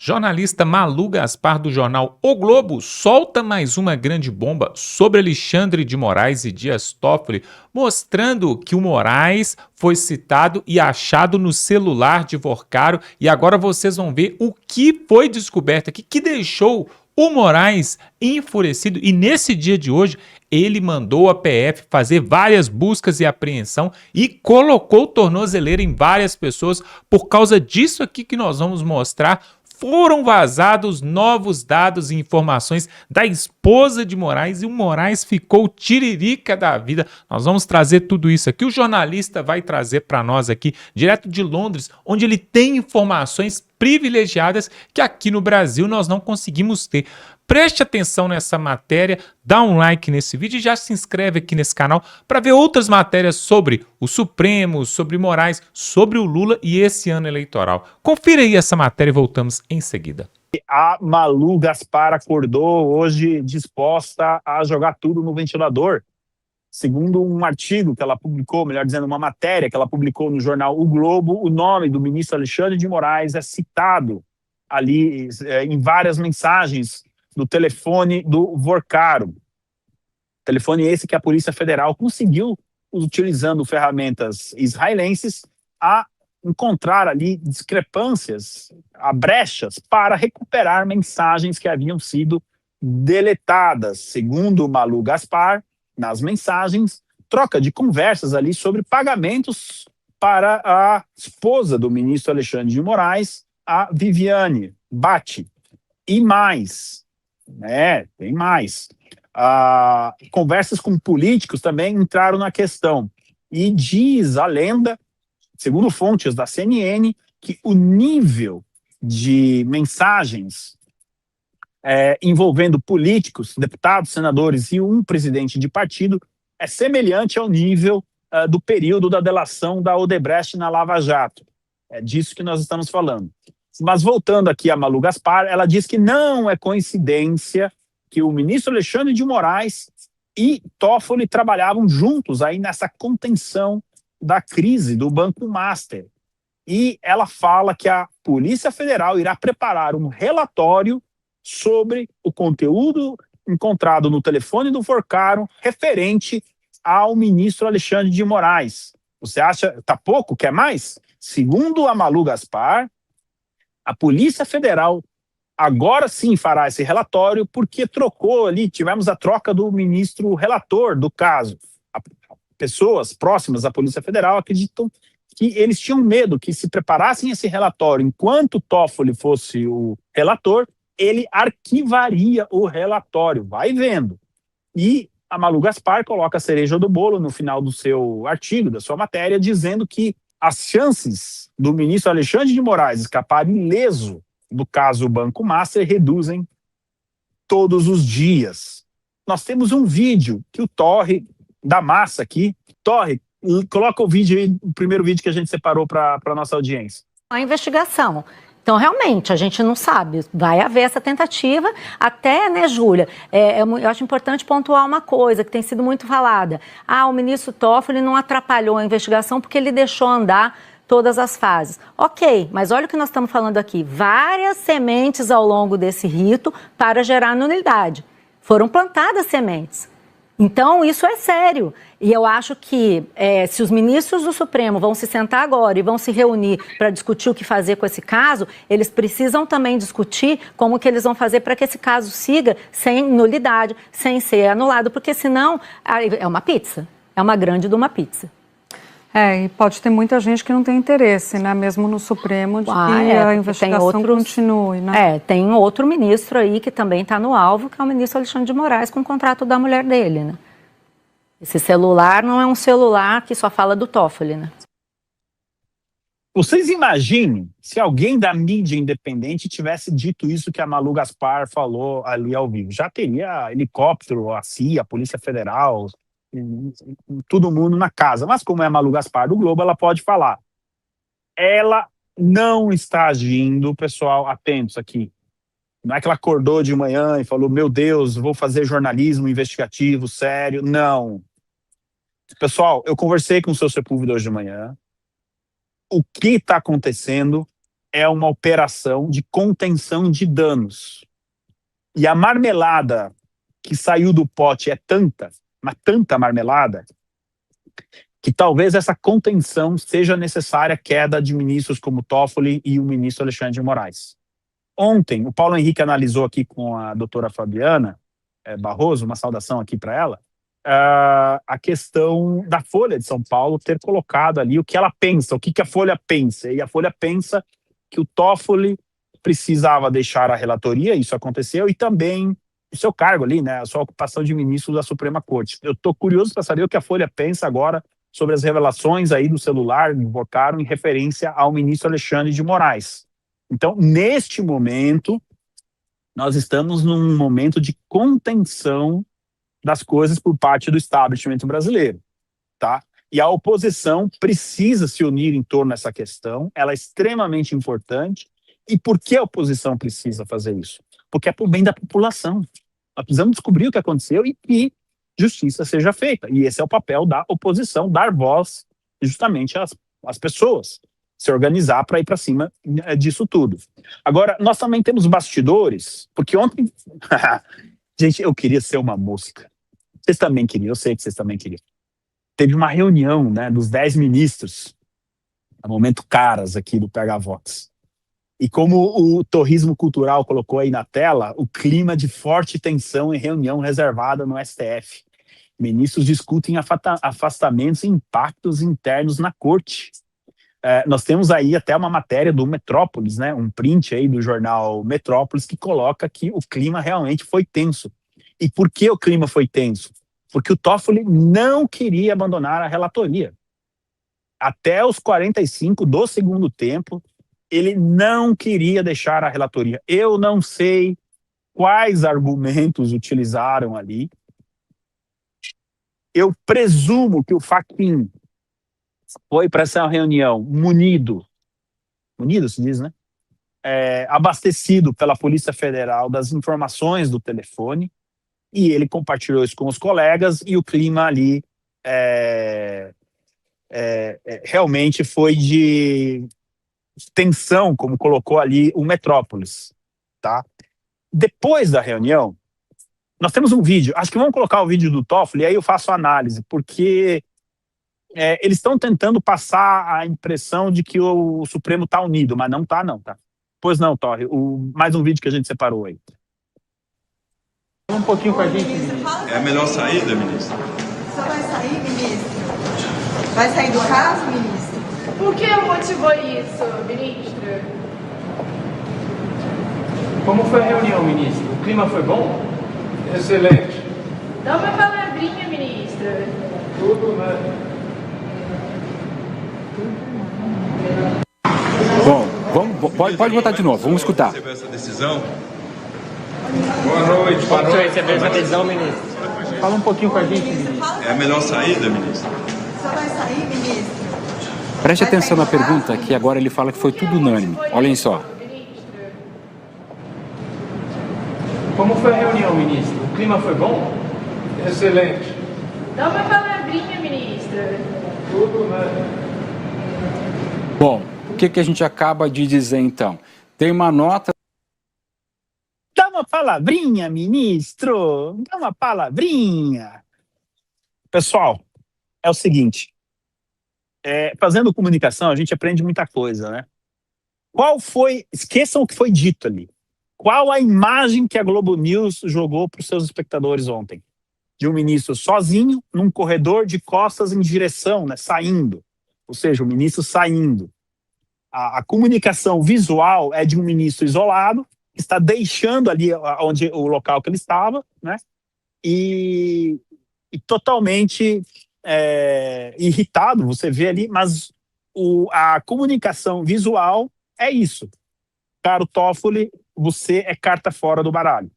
Jornalista Malu Gaspar, do jornal O Globo, solta mais uma grande bomba sobre Alexandre de Moraes e Dias Toffoli, mostrando que o Moraes foi citado e achado no celular de Vorcaro. E agora vocês vão ver o que foi descoberto aqui, que deixou o Moraes enfurecido. E nesse dia de hoje, ele mandou a PF fazer várias buscas e apreensão e colocou tornozeleira em várias pessoas. Por causa disso aqui que nós vamos mostrar, foram vazados novos dados e informações da esposa de Moraes e o Moraes ficou tiririca da vida. Nós vamos trazer tudo isso aqui. O jornalista vai trazer para nós aqui, direto de Londres, onde ele tem informações privilegiadas que aqui no Brasil nós não conseguimos ter. Preste atenção nessa matéria, dá um like nesse vídeo e já se inscreve aqui nesse canal para ver outras matérias sobre o Supremo, sobre Moraes, sobre o Lula e esse ano eleitoral. Confira aí essa matéria e voltamos em seguida. A Malu Gaspar acordou hoje disposta a jogar tudo no ventilador. Segundo um artigo que ela publicou, melhor dizendo, uma matéria que ela publicou no jornal O Globo, o nome do ministro Alexandre de Moraes é citado ali em várias mensagens do telefone do Vorcaro. Telefone esse que a Polícia Federal conseguiu, utilizando ferramentas israelenses, a encontrar ali discrepâncias, brechas, para recuperar mensagens que haviam sido deletadas. Segundo Malu Gaspar, nas mensagens, troca de conversas ali sobre pagamentos para a esposa do ministro Alexandre de Moraes, a Viviane Batti. E mais, tem mais. Conversas com políticos também entraram na questão. E diz a lenda, segundo fontes da CNN, que o nível de mensagens envolvendo políticos, deputados, senadores e um presidente de partido é semelhante ao nível do período da delação da Odebrecht na Lava Jato. É disso que nós estamos falando. Mas voltando aqui a Malu Gaspar, ela diz que não é coincidência que o ministro Alexandre de Moraes e Toffoli trabalhavam juntos aí nessa contenção da crise do Banco Master. E ela fala que a Polícia Federal irá preparar um relatório sobre o conteúdo encontrado no telefone do Vorcaro referente ao ministro Alexandre de Moraes. Você acha, tá pouco, quer mais? Segundo a Malu Gaspar, a Polícia Federal agora sim fará esse relatório porque trocou ali, tivemos a troca do ministro relator do caso. Pessoas próximas à Polícia Federal acreditam que eles tinham medo que se preparassem esse relatório enquanto Toffoli fosse o relator, ele arquivaria o relatório, vai vendo. E a Malu Gaspar coloca a cereja do bolo no final do seu artigo, da sua matéria, dizendo que as chances do ministro Alexandre de Moraes escapar ileso do caso Banco Master reduzem todos os dias. Nós temos um vídeo que o Torre da Massa aqui. Torre, coloca o vídeo aí, o primeiro vídeo que a gente separou para a nossa audiência. A investigação. Então, realmente, a gente não sabe. Vai haver essa tentativa, até, né, Júlia? Eu acho importante pontuar uma coisa que tem sido muito falada. O ministro Toffoli não atrapalhou a investigação porque ele deixou andar todas as fases. Ok, mas olha o que nós estamos falando aqui. Várias sementes ao longo desse rito para gerar nulidade. Foram plantadas sementes. Então, isso é sério. E eu acho que se os ministros do Supremo vão se sentar agora e vão se reunir para discutir o que fazer com esse caso, eles precisam também discutir como que eles vão fazer para que esse caso siga sem nulidade, sem ser anulado, porque senão é uma pizza, é uma grande de uma pizza. E pode ter muita gente que não tem interesse, né? Mesmo no Supremo, de que a investigação continue, né? Tem outro ministro aí que também está no alvo, que é o ministro Alexandre de Moraes, com o contrato da mulher dele, né? Esse celular não é um celular que só fala do Toffoli, né? Vocês imaginem se alguém da mídia independente tivesse dito isso que a Malu Gaspar falou ali ao vivo. Já teria helicóptero, a CIA, a Polícia Federal, todo mundo na casa. Mas como é a Malu Gaspar do Globo, ela pode falar. Ela não está agindo, pessoal, atentos aqui. Não é que ela acordou de manhã e falou, meu Deus, vou fazer jornalismo investigativo, sério. Não. Pessoal, eu conversei com o seu Sepúlveda hoje de manhã. O que está acontecendo é uma operação de contenção de danos. E a marmelada que saiu do pote é tanta, mas tanta marmelada, que talvez essa contenção seja necessária a queda de ministros como Toffoli e o ministro Alexandre de Moraes. Ontem, o Paulo Henrique analisou aqui com a doutora Fabiana Barroso, uma saudação aqui para ela, a questão da Folha de São Paulo ter colocado ali o que ela pensa, o que a Folha pensa. E a Folha pensa que o Toffoli precisava deixar a relatoria, isso aconteceu, e também o seu cargo ali, né, a sua ocupação de ministro da Suprema Corte. Eu estou curioso para saber o que a Folha pensa agora sobre as revelações aí do celular que invocaram em referência ao ministro Alexandre de Moraes. Então, neste momento, nós estamos num momento de contenção das coisas por parte do establishment brasileiro, tá? E a oposição precisa se unir em torno dessa questão, ela é extremamente importante. E por que a oposição precisa fazer isso? Porque é por bem da população. Nós precisamos descobrir o que aconteceu e que justiça seja feita. E esse é o papel da oposição, dar voz justamente às pessoas, se organizar para ir para cima disso tudo. Agora, nós também temos bastidores, porque ontem, gente, eu queria ser uma mosca. Vocês também queriam, eu sei que vocês também queriam. Teve uma reunião, né, dos 10 ministros, no momento caras aqui do PH Vox. E como o Torrismo Cultural colocou aí na tela, o clima de forte tensão em reunião reservada no STF. Ministros discutem afastamentos e impactos internos na corte. Nós temos aí até uma matéria do Metrópolis, né, um print aí do jornal Metrópolis, que coloca que o clima realmente foi tenso. E por que o clima foi tenso? Porque o Toffoli não queria abandonar a relatoria. Até os 45 do segundo tempo, ele não queria deixar a relatoria. Eu não sei quais argumentos utilizaram ali. Eu presumo que o Fachin foi para essa reunião munido se diz, né? Abastecido pela Polícia Federal das informações do telefone, e ele compartilhou isso com os colegas, e o clima ali realmente foi de tensão, como colocou ali o Metrópolis, tá? Depois da reunião, nós temos um vídeo, acho que vamos colocar o vídeo do Toffoli, e aí eu faço a análise, porque eles estão tentando passar a impressão de que o Supremo está unido, mas não está, não, tá? Pois não, Torre, mais um vídeo que a gente separou aí. Fala um pouquinho com a gente, ministro. É a melhor saída, ministro? O senhor vai sair, ministro? Vai sair do caso, ministro? Por que motivou isso, ministro? Como foi a reunião, ministro? O clima foi bom? Excelente. Dá uma palavrinha, ministro. Tudo, né? Bom, pode botar de novo, vamos escutar. Recebeu essa decisão? Boa noite. Como você recebeu essa decisão, ministro? Fala um pouquinho com a gente, ministro. É a melhor saída, ministro? O senhor vai sair, ministro? Preste atenção na pergunta, que agora ele fala que foi tudo unânime. Olhem só. Como foi a reunião, ministro? O clima foi bom? Excelente. Dá uma palavrinha, ministro. Tudo, né? Bom, o que a gente acaba de dizer, então? Tem uma nota... Dá uma palavrinha, ministro! Dá uma palavrinha! Pessoal, é o seguinte, fazendo comunicação, a gente aprende muita coisa, né? Esqueçam o que foi dito ali. Qual a imagem que a Globo News jogou para os seus espectadores ontem? De um ministro sozinho, num corredor de costas em direção, né, saindo. Ou seja, o ministro saindo. A comunicação visual é de um ministro isolado, que está deixando ali o local que ele estava, né? E totalmente irritado, você vê ali, mas a comunicação visual é isso. Caro Toffoli, você é carta fora do baralho.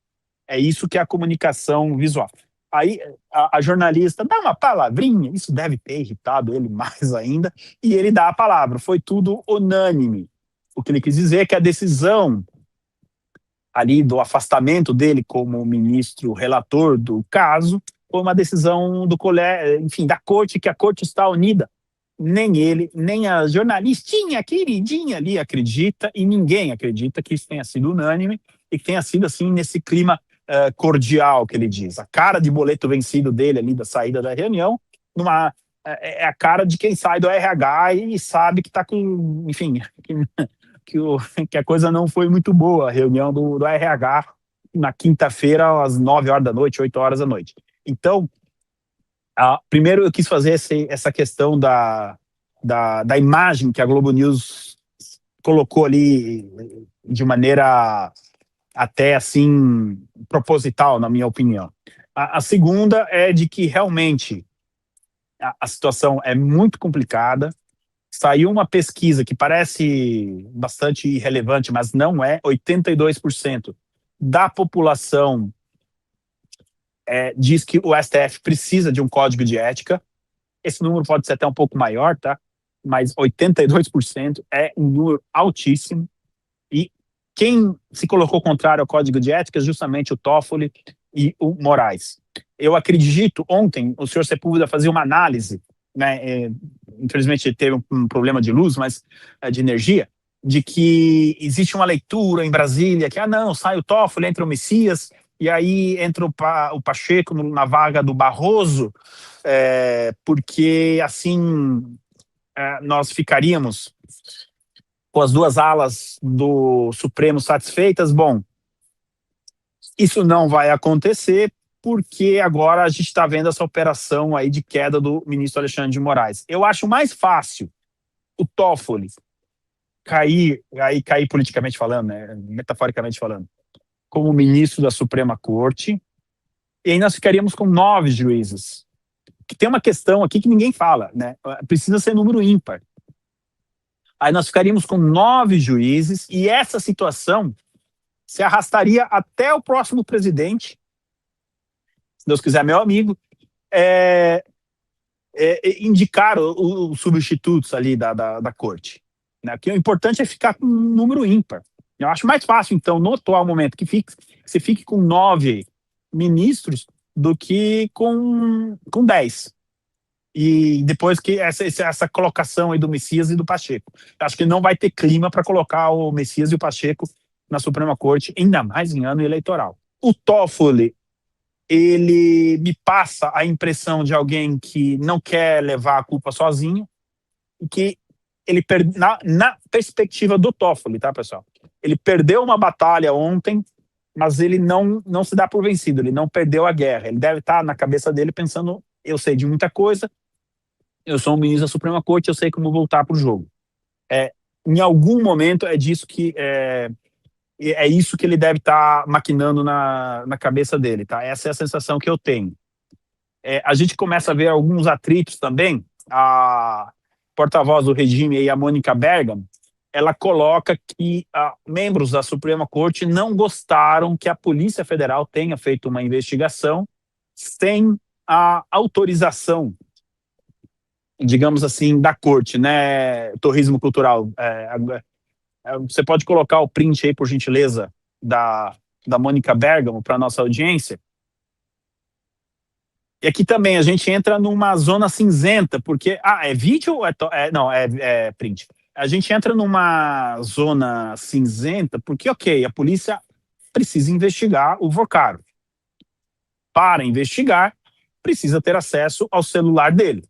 É isso que é a comunicação visual. Aí a jornalista dá uma palavrinha, isso deve ter irritado ele mais ainda, e ele dá a palavra. Foi tudo unânime. O que ele quis dizer é que a decisão ali do afastamento dele como ministro relator do caso foi uma decisão do colégio, enfim, da corte, que a corte está unida. nem ele, nem a jornalistinha queridinha ali acredita, e ninguém acredita que isso tenha sido unânime e que tenha sido assim nesse clima cordial que ele diz. A cara de boleto vencido dele ali da saída da reunião, é a cara de quem sai do RH e sabe que está com, enfim, que a coisa não foi muito boa, a reunião do RH na quinta-feira às 9 horas da noite, 8 horas da noite. Então, primeiro eu quis fazer essa questão da imagem que a Globo News colocou ali de maneira até assim proposital, na minha opinião. A segunda é de que realmente a situação é muito complicada. Saiu uma pesquisa que parece bastante irrelevante, mas não é. 82% da população diz que o STF precisa de um código de ética. Esse número pode ser até um pouco maior, tá? Mas 82% é um número altíssimo. E quem se colocou contrário ao código de ética é justamente o Toffoli e o Moraes. Eu acredito, ontem o senhor Sepúlveda fazia uma análise, né, infelizmente teve um problema de luz, mas de energia, de que existe uma leitura em Brasília que, não, sai o Toffoli, entra o Messias, e aí entra o Pacheco na vaga do Barroso, porque assim nós ficaríamos com as duas alas do Supremo satisfeitas. Bom, isso não vai acontecer, porque agora a gente está vendo essa operação aí de queda do ministro Alexandre de Moraes. Eu acho mais fácil o Toffoli cair politicamente falando, né, metaforicamente falando, como ministro da Suprema Corte, e aí nós ficaríamos com 9 juízes. Que tem uma questão aqui que ninguém fala, né? Precisa ser número ímpar. Aí nós ficaríamos com 9 juízes, e essa situação se arrastaria até o próximo presidente, se Deus quiser, meu amigo, indicar os substitutos ali da corte. Né? Porque o importante é ficar com um número ímpar. Eu acho mais fácil, então, no atual momento, que você fique com 9 ministros do que com 10. E depois que essa colocação aí do Messias e do Pacheco. Acho que não vai ter clima para colocar o Messias e o Pacheco na Suprema Corte, ainda mais em ano eleitoral. O Toffoli, ele me passa a impressão de alguém que não quer levar a culpa sozinho, e que ele na perspectiva do Toffoli, tá, pessoal? Ele perdeu uma batalha ontem, mas ele não se dá por vencido, ele não perdeu a guerra. Ele deve estar na cabeça dele pensando, eu sei de muita coisa, eu sou um ministro da Suprema Corte, eu sei como voltar para o jogo. Em algum momento é isso que ele deve estar maquinando na cabeça dele, tá? Essa é a sensação que eu tenho. A gente começa a ver alguns atritos também. A porta-voz do regime, aí, a Mônica Bergamo, ela coloca que membros da Suprema Corte não gostaram que a Polícia Federal tenha feito uma investigação sem a autorização, digamos assim, da corte, né? Torrismo cultural. Você pode colocar o print aí, por gentileza, da Mônica Bergamo para nossa audiência. E aqui também a gente entra numa zona cinzenta, porque... é vídeo ou não, é print. A gente entra numa zona cinzenta porque, ok, a polícia precisa investigar o Vocaro. Para investigar, precisa ter acesso ao celular dele.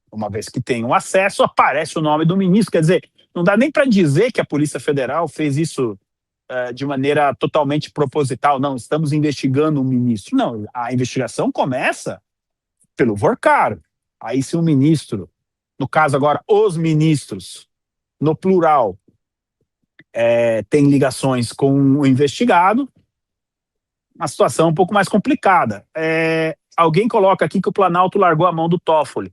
Uma vez que tem o acesso, aparece o nome do ministro. Quer dizer, não dá nem para dizer que a Polícia Federal fez isso de maneira totalmente proposital. Não, estamos investigando o ministro. Não, a investigação começa pelo Vocaro. Aí se o ministro, no caso agora os ministros, no plural, tem ligações com o investigado, uma situação um pouco mais complicada. Alguém coloca aqui que o Planalto largou a mão do Toffoli.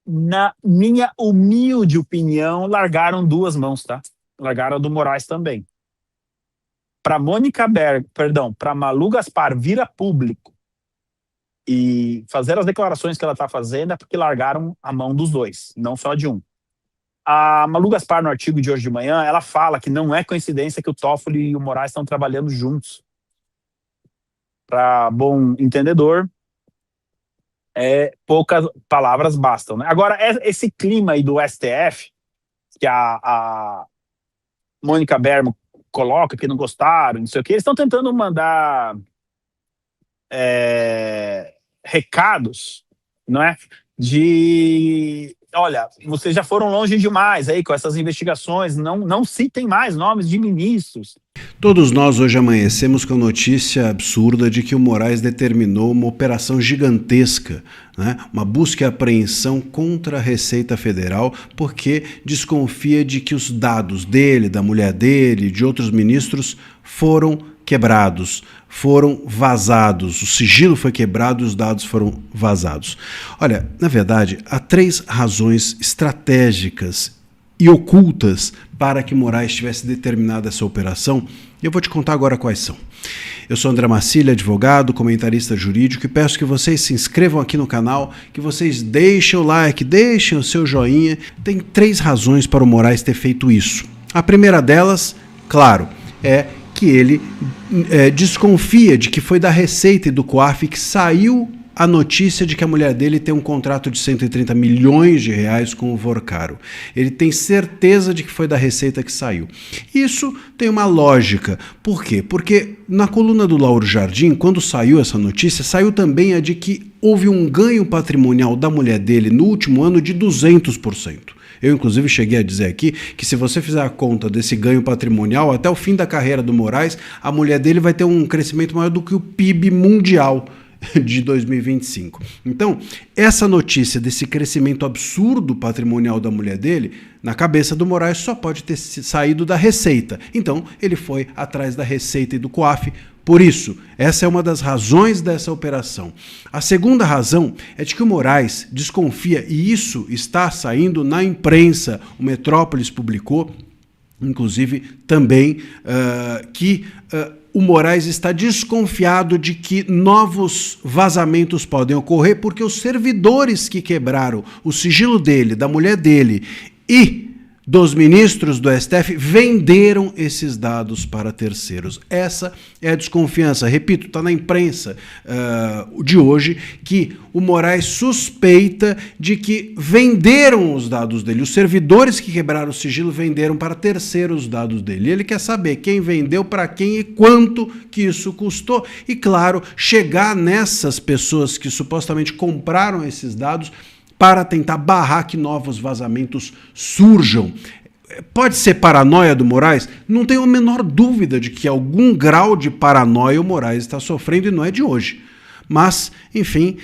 Na minha humilde opinião, largaram 2 mãos, tá? Largaram a do Moraes também. Para para Malu Gaspar vir a público e fazer as declarações que ela está fazendo é porque largaram a mão dos 2, não só de um. A Malu Gaspar, no artigo de hoje de manhã, ela fala que não é coincidência que o Toffoli e o Moraes estão trabalhando juntos. Para bom entendedor, poucas palavras bastam, né? Agora, esse clima aí do STF, que a Mônica Berman coloca que não gostaram, não sei o que, eles estão tentando mandar recados, não é? Olha, vocês já foram longe demais aí com essas investigações, não citem mais nomes de ministros. Todos nós hoje amanhecemos com a notícia absurda de que o Moraes determinou uma operação gigantesca, né? Uma busca e apreensão contra a Receita Federal, porque desconfia de que os dados dele, da mulher dele, de outros ministros foram quebrados, foram vazados, o sigilo foi quebrado e os dados foram vazados. Olha, na verdade, há 3 razões estratégicas e ocultas para que Moraes tivesse determinado essa operação, e eu vou te contar agora quais são. Eu sou André Marcília, advogado, comentarista jurídico, e peço que vocês se inscrevam aqui no canal, que vocês deixem o like, deixem o seu joinha. Tem 3 razões para o Moraes ter feito isso. A primeira delas, claro, é que ele desconfia de que foi da Receita e do COAF que saiu a notícia de que a mulher dele tem um contrato de 130 milhões de reais com o Vorcaro. Ele tem certeza de que foi da Receita que saiu. Isso tem uma lógica. Por quê? Porque na coluna do Lauro Jardim, quando saiu essa notícia, saiu também a de que houve um ganho patrimonial da mulher dele no último ano de 200%. Eu, inclusive, cheguei a dizer aqui que se você fizer a conta desse ganho patrimonial, até o fim da carreira do Moraes, a mulher dele vai ter um crescimento maior do que o PIB mundial de 2025. Então, essa notícia desse crescimento absurdo patrimonial da mulher dele, na cabeça do Moraes, só pode ter saído da Receita. Então, ele foi atrás da Receita e do COAF. Por isso, essa é uma das razões dessa operação. A segunda razão é de que o Moraes desconfia, e isso está saindo na imprensa, o Metrópolis publicou, inclusive, também, que o Moraes está desconfiado de que novos vazamentos podem ocorrer porque os servidores que quebraram o sigilo dele, da mulher dele e dos ministros do STF venderam esses dados para terceiros. Essa é a desconfiança. Repito, está na imprensa de hoje que o Moraes suspeita de que venderam os dados dele. Os servidores que quebraram o sigilo venderam para terceiros os dados dele. Ele quer saber quem vendeu, para quem e quanto que isso custou. E, claro, chegar nessas pessoas que supostamente compraram esses dados para tentar barrar que novos vazamentos surjam. Pode ser paranoia do Moraes? Não tenho a menor dúvida de que algum grau de paranoia o Moraes está sofrendo e não é de hoje. Mas, enfim,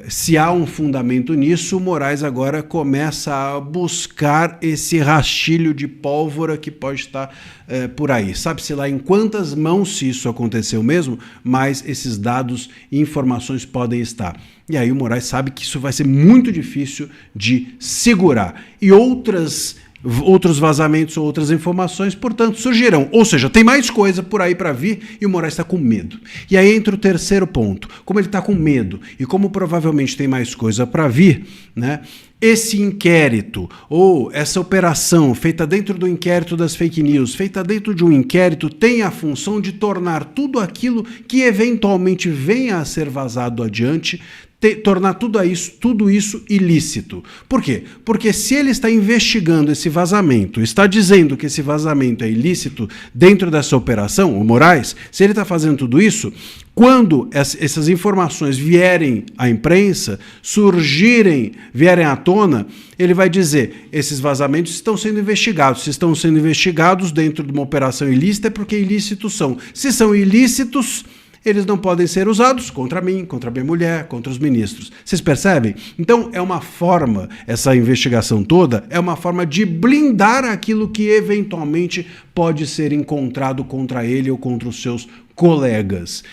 se há um fundamento nisso, o Moraes agora começa a buscar esse rastilho de pólvora que pode estar por aí. Sabe-se lá em quantas mãos, se isso aconteceu mesmo, mas esses dados e informações podem estar. E aí o Moraes sabe que isso vai ser muito difícil de segurar. E outros vazamentos ou outras informações, portanto, surgirão. Ou seja, tem mais coisa por aí para vir e o Moraes está com medo. E aí entra o terceiro ponto. Como ele está com medo e como provavelmente tem mais coisa para vir, né? Esse inquérito ou essa operação feita dentro do inquérito das fake news, feita dentro de um inquérito, tem a função de tornar tudo aquilo que eventualmente venha a ser vazado adiante, tornar tudo isso ilícito. Por quê? Porque se ele está investigando esse vazamento, está dizendo que esse vazamento é ilícito dentro dessa operação, o Moraes, se ele está fazendo tudo isso, quando essas informações vierem à imprensa, vierem à tona, ele vai dizer, esses vazamentos estão sendo investigados. Se estão sendo investigados dentro de uma operação ilícita, é porque ilícitos são. Se são ilícitos, eles não podem ser usados contra mim, contra minha mulher, contra os ministros. Vocês percebem? Então, é uma forma, essa investigação toda, é uma forma de blindar aquilo que eventualmente pode ser encontrado contra ele ou contra os seus colegas.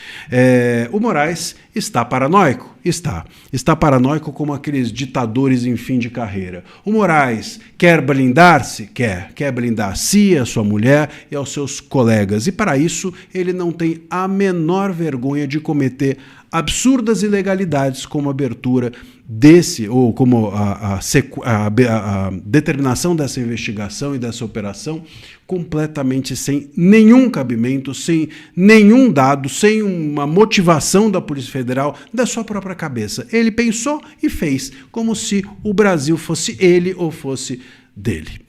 O Moraes está paranoico? Está paranoico como aqueles ditadores em fim de carreira. O Moraes quer blindar-se? Quer blindar a si, a sua mulher e aos seus colegas. E para isso ele não tem a menor vergonha de cometer absurdas ilegalidades como a abertura desse, ou como a determinação dessa investigação e dessa operação completamente sem nenhum cabimento, sem nenhum dado, sem uma motivação da Polícia Federal, da sua própria cabeça. Ele pensou e fez, como se o Brasil fosse ele ou fosse dele.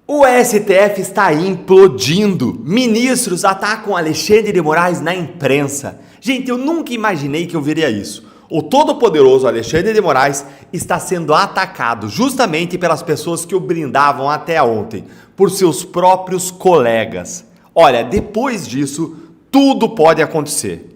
O STF está implodindo. Ministros atacam Alexandre de Moraes na imprensa. Gente, eu nunca imaginei que eu veria isso. O todo-poderoso Alexandre de Moraes está sendo atacado justamente pelas pessoas que o brindavam até ontem, por seus próprios colegas. Olha, depois disso, tudo pode acontecer.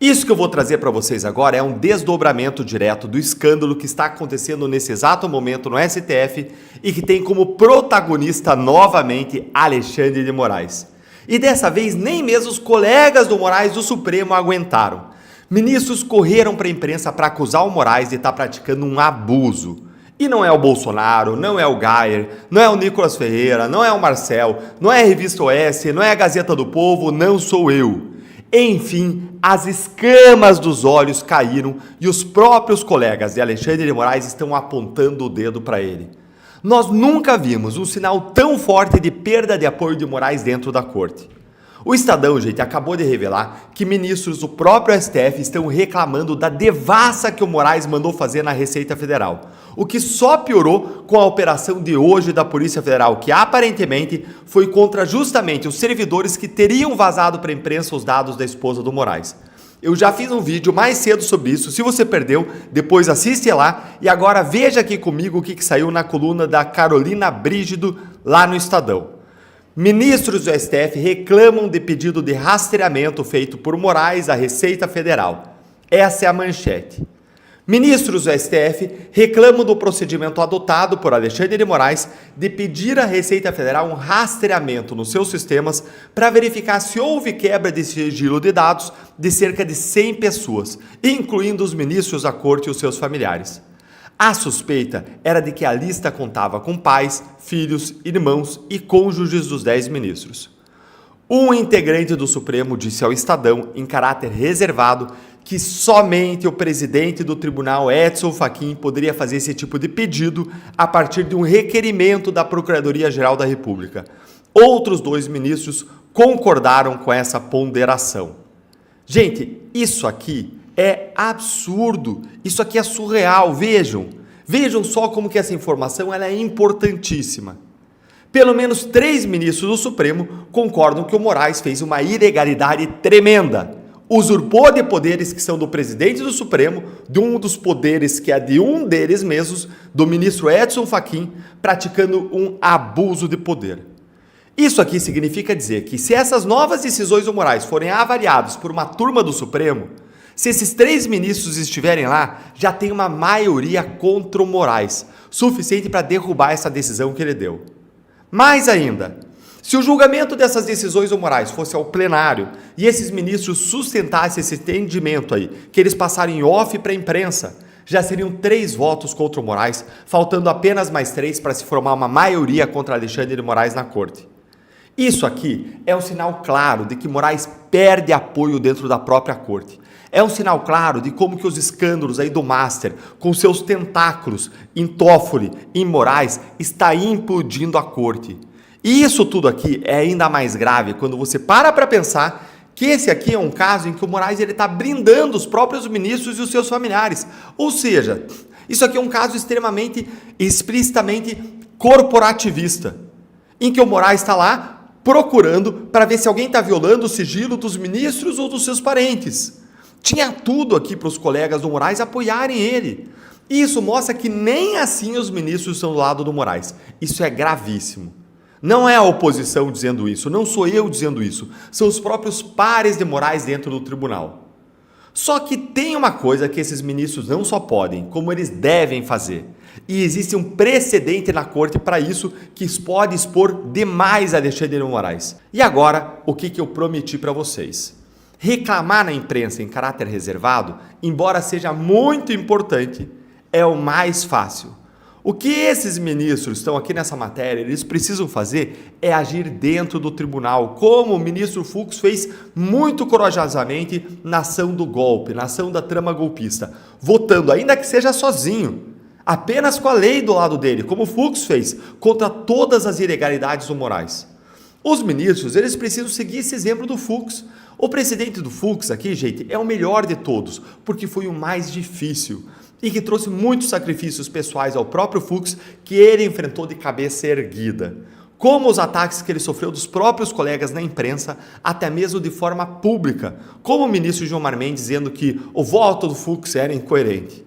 Isso que eu vou trazer para vocês agora é um desdobramento direto do escândalo que está acontecendo nesse exato momento no STF e que tem como protagonista novamente Alexandre de Moraes. E dessa vez nem mesmo os colegas do Moraes do Supremo aguentaram. Ministros correram para a imprensa para acusar o Moraes de estar praticando um abuso. E não é o Bolsonaro, não é o Geyer, não é o Nicolas Ferreira, não é o Marcel, não é a Revista OS, não é a Gazeta do Povo, não sou eu. Enfim, as escamas dos olhos caíram e os próprios colegas de Alexandre de Moraes estão apontando o dedo para ele. Nós nunca vimos um sinal tão forte de perda de apoio de Moraes dentro da corte. O Estadão, gente, acabou de revelar que ministros do próprio STF estão reclamando da devassa que o Moraes mandou fazer na Receita Federal, o que só piorou com a operação de hoje da Polícia Federal, que aparentemente foi contra justamente os servidores que teriam vazado para a imprensa os dados da esposa do Moraes. Eu já fiz um vídeo mais cedo sobre isso, se você perdeu, depois assiste lá e agora veja aqui comigo o que saiu na coluna da Carolina Brígido lá no Estadão. Ministros do STF reclamam de pedido de rastreamento feito por Moraes à Receita Federal. Essa é a manchete. Ministros do STF reclamam do procedimento adotado por Alexandre de Moraes de pedir à Receita Federal um rastreamento nos seus sistemas para verificar se houve quebra de sigilo de dados de cerca de 100 pessoas, incluindo os ministros da corte e os seus familiares. A suspeita era de que a lista contava com pais, filhos, irmãos e cônjuges dos 10 ministros. Um integrante do Supremo disse ao Estadão, em caráter reservado, que somente o presidente do tribunal, Edson Fachin, poderia fazer esse tipo de pedido a partir de um requerimento da Procuradoria-Geral da República. Outros 2 ministros concordaram com essa ponderação. Gente, isso aqui é absurdo, isso aqui é surreal, vejam só como que essa informação ela é importantíssima. Pelo menos 3 ministros do Supremo concordam que o Moraes fez uma ilegalidade tremenda, usurpou de poderes que são do presidente do Supremo, de um dos poderes que é de um deles mesmos, do ministro Edson Fachin, praticando um abuso de poder. Isso aqui significa dizer que se essas novas decisões do Moraes forem avaliadas por uma turma do Supremo, se esses 3 ministros estiverem lá, já tem uma maioria contra o Moraes, suficiente para derrubar essa decisão que ele deu. Mais ainda, se o julgamento dessas decisões do Moraes fosse ao plenário e esses ministros sustentassem esse entendimento aí, que eles passarem off para a imprensa, já seriam 3 votos contra o Moraes, faltando apenas mais 3 para se formar uma maioria contra Alexandre de Moraes na corte. Isso aqui é um sinal claro de que Moraes perde apoio dentro da própria corte. É um sinal claro de como que os escândalos aí do Master, com seus tentáculos em Toffoli, em Moraes, está implodindo a corte. E isso tudo aqui é ainda mais grave quando você para pensar que esse aqui é um caso em que o Moraes está blindando os próprios ministros e os seus familiares. Ou seja, isso aqui é um caso explicitamente corporativista, em que o Moraes está lá procurando para ver se alguém está violando o sigilo dos ministros ou dos seus parentes. Tinha tudo aqui para os colegas do Moraes apoiarem ele. Isso mostra que nem assim os ministros estão do lado do Moraes. Isso é gravíssimo. Não é a oposição dizendo isso, não sou eu dizendo isso. São os próprios pares de Moraes dentro do tribunal. Só que tem uma coisa que esses ministros não só podem, como eles devem fazer. E existe um precedente na corte para isso que pode expor demais Alexandre de Moraes. E agora, o que eu prometi para vocês? Reclamar na imprensa em caráter reservado, embora seja muito importante, é o mais fácil. O que esses ministros estão aqui nessa matéria, eles precisam fazer é agir dentro do tribunal, como o ministro Fux fez muito corajosamente na ação do golpe, na ação da trama golpista, votando, ainda que seja sozinho, apenas com a lei do lado dele, como o Fux fez, contra todas as ilegalidades ou morais. Os ministros, eles precisam seguir esse exemplo do Fux. O presidente do Fux aqui, gente, é o melhor de todos, porque foi o mais difícil e que trouxe muitos sacrifícios pessoais ao próprio Fux, que ele enfrentou de cabeça erguida. Como os ataques que ele sofreu dos próprios colegas na imprensa, até mesmo de forma pública, como o ministro Gilmar Mendes dizendo que o voto do Fux era incoerente.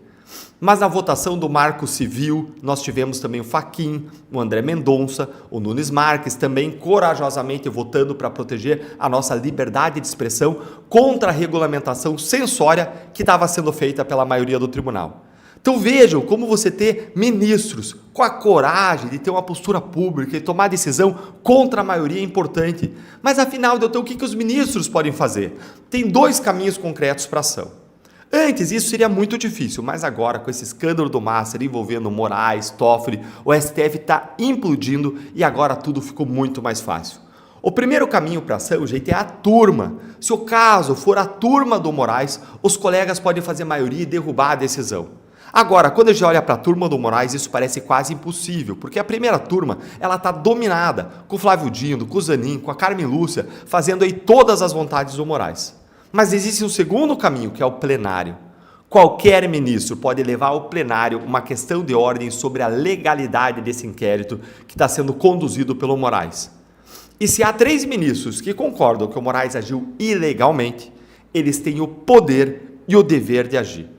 Mas na votação do Marco Civil, nós tivemos também o Fachin, o André Mendonça, o Nunes Marques, também corajosamente votando para proteger a nossa liberdade de expressão contra a regulamentação censória que estava sendo feita pela maioria do tribunal. Então vejam como você ter ministros com a coragem de ter uma postura pública e tomar decisão contra a maioria é importante. Mas afinal, o que os ministros podem fazer? Tem 2 caminhos concretos para ação. Antes isso seria muito difícil, mas agora com esse escândalo do Master envolvendo Moraes, Toffoli, o STF está implodindo e agora tudo ficou muito mais fácil. O primeiro caminho para ação, gente, é a turma. Se o caso for a turma do Moraes, os colegas podem fazer maioria e derrubar a decisão. Agora, quando a gente olha para a turma do Moraes, isso parece quase impossível, porque a primeira turma ela está dominada com o Flávio Dino, com o Zanin, com a Carmen Lúcia, fazendo aí todas as vontades do Moraes. Mas existe um segundo caminho, que é o plenário. Qualquer ministro pode levar ao plenário uma questão de ordem sobre a legalidade desse inquérito que está sendo conduzido pelo Moraes. E se há 3 ministros que concordam que o Moraes agiu ilegalmente, eles têm o poder e o dever de agir.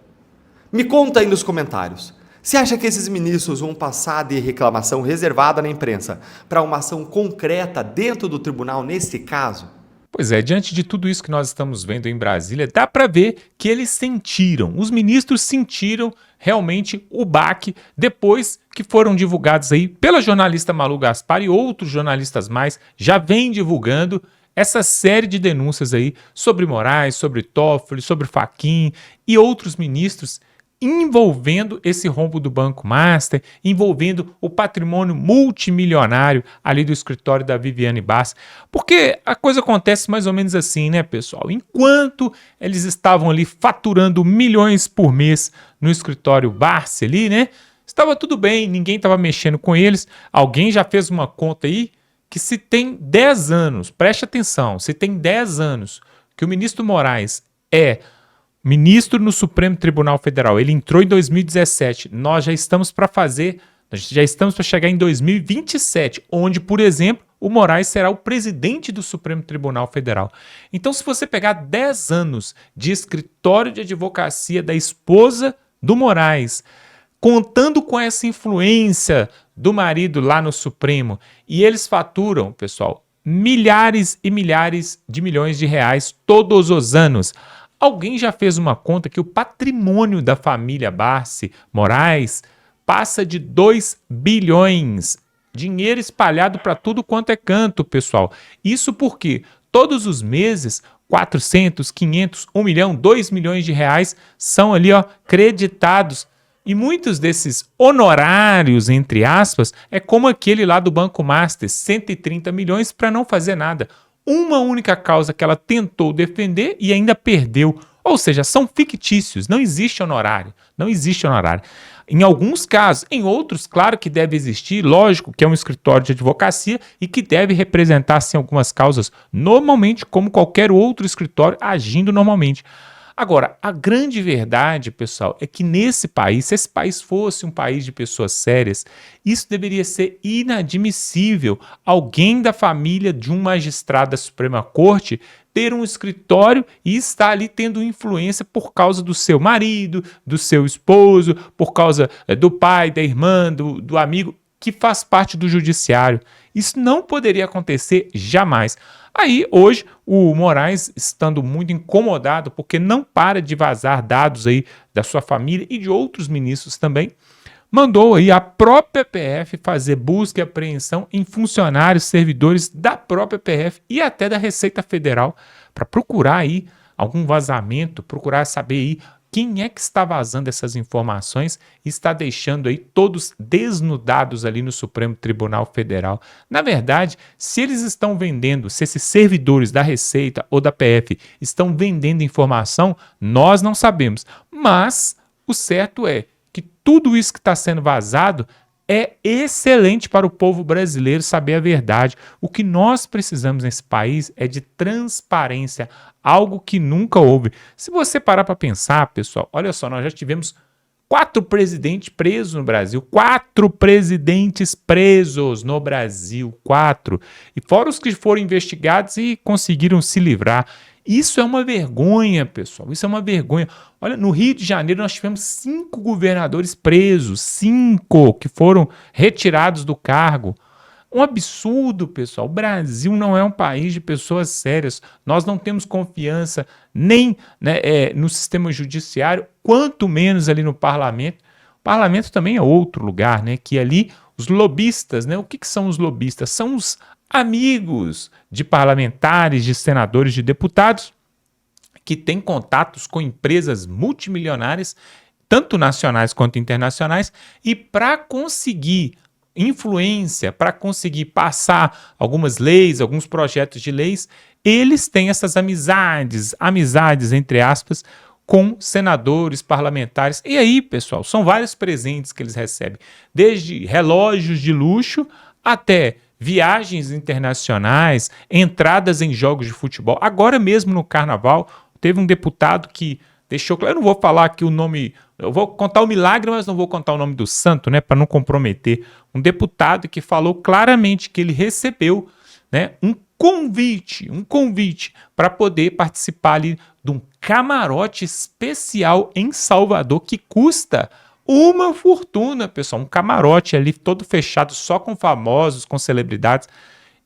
Me conta aí nos comentários. Você acha que esses ministros vão passar de reclamação reservada na imprensa para uma ação concreta dentro do tribunal nesse caso? Pois é, diante de tudo isso que nós estamos vendo em Brasília, dá para ver que eles sentiram, os ministros sentiram realmente o baque depois que foram divulgados aí pela jornalista Malu Gaspar e outros jornalistas mais já vêm divulgando essa série de denúncias aí sobre Moraes, sobre Toffoli, sobre Fachin e outros ministros envolvendo esse rombo do Banco Master, envolvendo o patrimônio multimilionário ali do escritório da Viviane Bassi, porque a coisa acontece mais ou menos assim, né, pessoal? Enquanto eles estavam ali faturando milhões por mês no escritório Bassi ali, né, estava tudo bem, ninguém estava mexendo com eles, alguém já fez uma conta aí que se tem 10 anos, preste atenção, se tem 10 anos que o ministro Moraes é ministro no Supremo Tribunal Federal, ele entrou em 2017, nós já estamos para chegar em 2027, onde, por exemplo, o Moraes será o presidente do Supremo Tribunal Federal. Então, se você pegar 10 anos de escritório de advocacia da esposa do Moraes, contando com essa influência do marido lá no Supremo, e eles faturam, pessoal, milhares e milhares de milhões de reais todos os anos. Alguém já fez uma conta que o patrimônio da família Bassi Moraes passa de 2 bilhões. Dinheiro espalhado para tudo quanto é canto, pessoal. Isso porque todos os meses 400, 500, 1 milhão, 2 milhões de reais são ali, ó, creditados. E muitos desses honorários, entre aspas, é como aquele lá do Banco Master, 130 milhões para não fazer nada. Uma única causa que ela tentou defender e ainda perdeu. Ou seja, são fictícios, não existe honorário, não existe honorário. Em alguns casos, em outros, claro que deve existir, lógico que é um escritório de advocacia e que deve representar-se em algumas causas normalmente, como qualquer outro escritório agindo normalmente. Agora, a grande verdade, pessoal, é que nesse país, se esse país fosse um país de pessoas sérias, isso deveria ser inadmissível. Alguém da família de um magistrado da Suprema Corte ter um escritório e estar ali tendo influência por causa do seu marido, do seu esposo, por causa do pai, da irmã, do amigo, que faz parte do judiciário. Isso não poderia acontecer jamais. Aí, hoje, o Moraes, estando muito incomodado, porque não para de vazar dados aí da sua família e de outros ministros também, mandou aí a própria PF fazer busca e apreensão em funcionários, servidores da própria PF e até da Receita Federal, para procurar aí algum vazamento, procurar saber aí Quem é que está vazando essas informações e está deixando aí todos desnudados ali no Supremo Tribunal Federal? Na verdade, se eles estão vendendo, se esses servidores da Receita ou da PF estão vendendo informação, nós não sabemos. Mas o certo é que tudo isso que está sendo vazado é excelente para o povo brasileiro saber a verdade. O que nós precisamos nesse país é de transparência, algo que nunca houve. Se você parar para pensar, pessoal, olha só, nós já tivemos 4 presidentes presos no Brasil. 4 presidentes presos no Brasil. 4. E fora os que foram investigados e conseguiram se livrar. Isso é uma vergonha, pessoal. Isso é uma vergonha. Olha, no Rio de Janeiro nós tivemos 5 governadores presos. 5 que foram retirados do cargo. Um absurdo, pessoal. O Brasil não é um país de pessoas sérias. Nós não temos confiança nem no sistema judiciário, quanto menos ali no parlamento. O parlamento também é outro lugar, né? Que ali os lobistas, né? O que são os lobistas? São os amigos de parlamentares, de senadores, de deputados que têm contatos com empresas multimilionárias, tanto nacionais quanto internacionais, e para conseguir influência, para conseguir passar algumas leis, alguns projetos de leis, eles têm essas amizades entre aspas, com senadores, parlamentares. E aí, pessoal, são vários presentes que eles recebem, desde relógios de luxo até viagens internacionais, entradas em jogos de futebol. Agora mesmo no Carnaval, teve um deputado que deixou claro, eu não vou falar aqui o nome, eu vou contar o milagre, mas não vou contar o nome do santo, né, para não comprometer. Um deputado que falou claramente que ele recebeu, né, um convite para poder participar ali de um camarote especial em Salvador que custa uma fortuna, pessoal. Um camarote ali todo fechado só com famosos, com celebridades.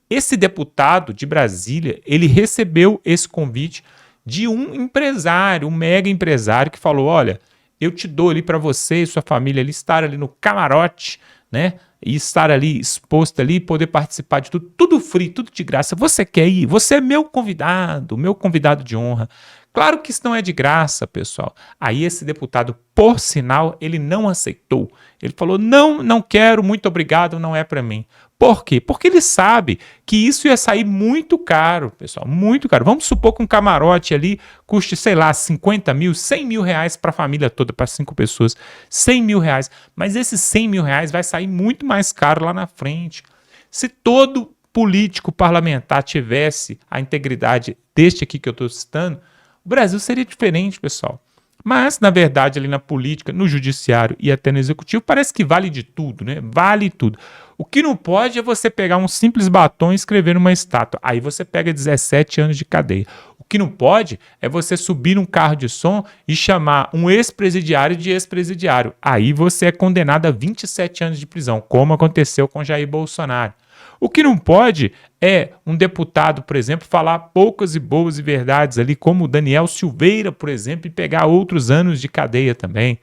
Esse deputado de Brasília, ele recebeu esse convite de um empresário, um mega empresário que falou, olha, eu te dou ali para você e sua família ali estar ali no camarote, né? E estar ali exposto ali, poder participar de tudo free, tudo de graça. Você quer ir? Você é meu convidado de honra. Claro que isso não é de graça, pessoal. Aí esse deputado, por sinal, ele não aceitou. Ele falou, não quero, muito obrigado, não é para mim. Por quê? Porque ele sabe que isso ia sair muito caro, pessoal, muito caro. Vamos supor que um camarote ali custe, sei lá, 50 mil, 100 mil reais para a família toda, para 5 pessoas, 100 mil reais. Mas esses 100 mil reais vai sair muito mais caro lá na frente. Se todo político parlamentar tivesse a integridade deste aqui que eu estou citando, o Brasil seria diferente, pessoal. Mas, na verdade, ali na política, no judiciário e até no executivo, parece que vale de tudo, né? Vale tudo. O que não pode é você pegar um simples batom e escrever numa estátua. Aí você pega 17 anos de cadeia. O que não pode é você subir num carro de som e chamar um ex-presidiário de ex-presidiário. Aí você é condenado a 27 anos de prisão, como aconteceu com Jair Bolsonaro. O que não pode é um deputado, por exemplo, falar poucas e boas e verdades ali, como o Daniel Silveira, por exemplo, e pegar outros anos de cadeia também.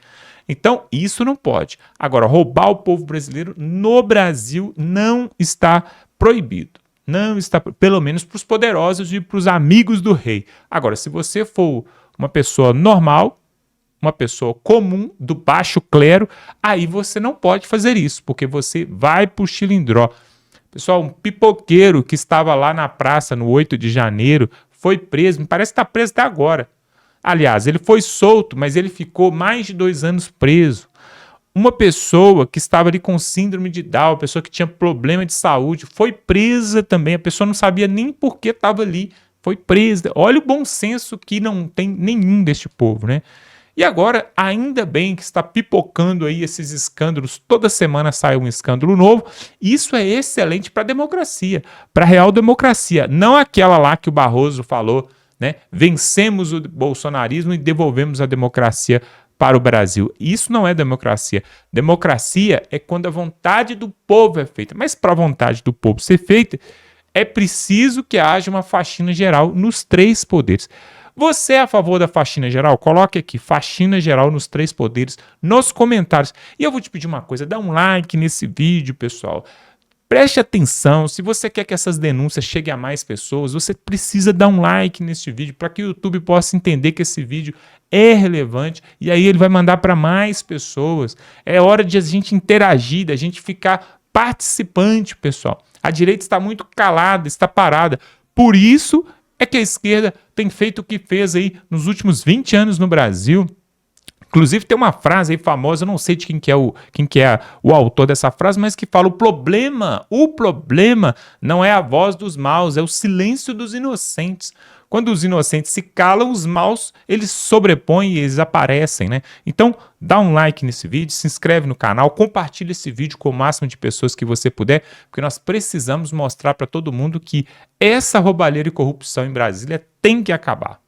Então, isso não pode. Agora, roubar o povo brasileiro no Brasil não está proibido. Não está, pelo menos para os poderosos e para os amigos do rei. Agora, se você for uma pessoa normal, uma pessoa comum, do baixo clero, aí você não pode fazer isso, porque você vai para o chilindró. Pessoal, um pipoqueiro que estava lá na praça no 8 de janeiro foi preso, me parece que está preso até agora. Aliás, ele foi solto, mas ele ficou mais de 2 anos preso. Uma pessoa que estava ali com síndrome de Down, uma pessoa que tinha problema de saúde, foi presa também. A pessoa não sabia nem por que estava ali, foi presa. Olha o bom senso que não tem nenhum deste povo, né? E agora, ainda bem que está pipocando aí esses escândalos, toda semana sai um escândalo novo, isso é excelente para a democracia, para a real democracia, não aquela lá que o Barroso falou, né? Vencemos o bolsonarismo e devolvemos a democracia para o Brasil. Isso não é democracia. Democracia é quando a vontade do povo é feita, mas para a vontade do povo ser feita, é preciso que haja uma faxina geral nos 3 poderes. Você é a favor da faxina geral? Coloque aqui, faxina geral nos 3 poderes, nos comentários. E eu vou te pedir uma coisa, dá um like nesse vídeo, pessoal. Preste atenção, se você quer que essas denúncias cheguem a mais pessoas, você precisa dar um like nesse vídeo para que o YouTube possa entender que esse vídeo é relevante e aí ele vai mandar para mais pessoas. É hora de a gente interagir, da gente ficar participante, pessoal. A direita está muito calada, está parada. Por isso é que a esquerda tem feito o que fez aí nos últimos 20 anos no Brasil. Inclusive tem uma frase aí famosa, eu não sei de quem que é o autor dessa frase, mas que fala: o problema não é a voz dos maus, é o silêncio dos inocentes. Quando os inocentes se calam, os maus, eles sobrepõem e eles aparecem, né? Então, dá um like nesse vídeo, se inscreve no canal, compartilha esse vídeo com o máximo de pessoas que você puder, porque nós precisamos mostrar para todo mundo que essa roubalheira e corrupção em Brasília tem que acabar.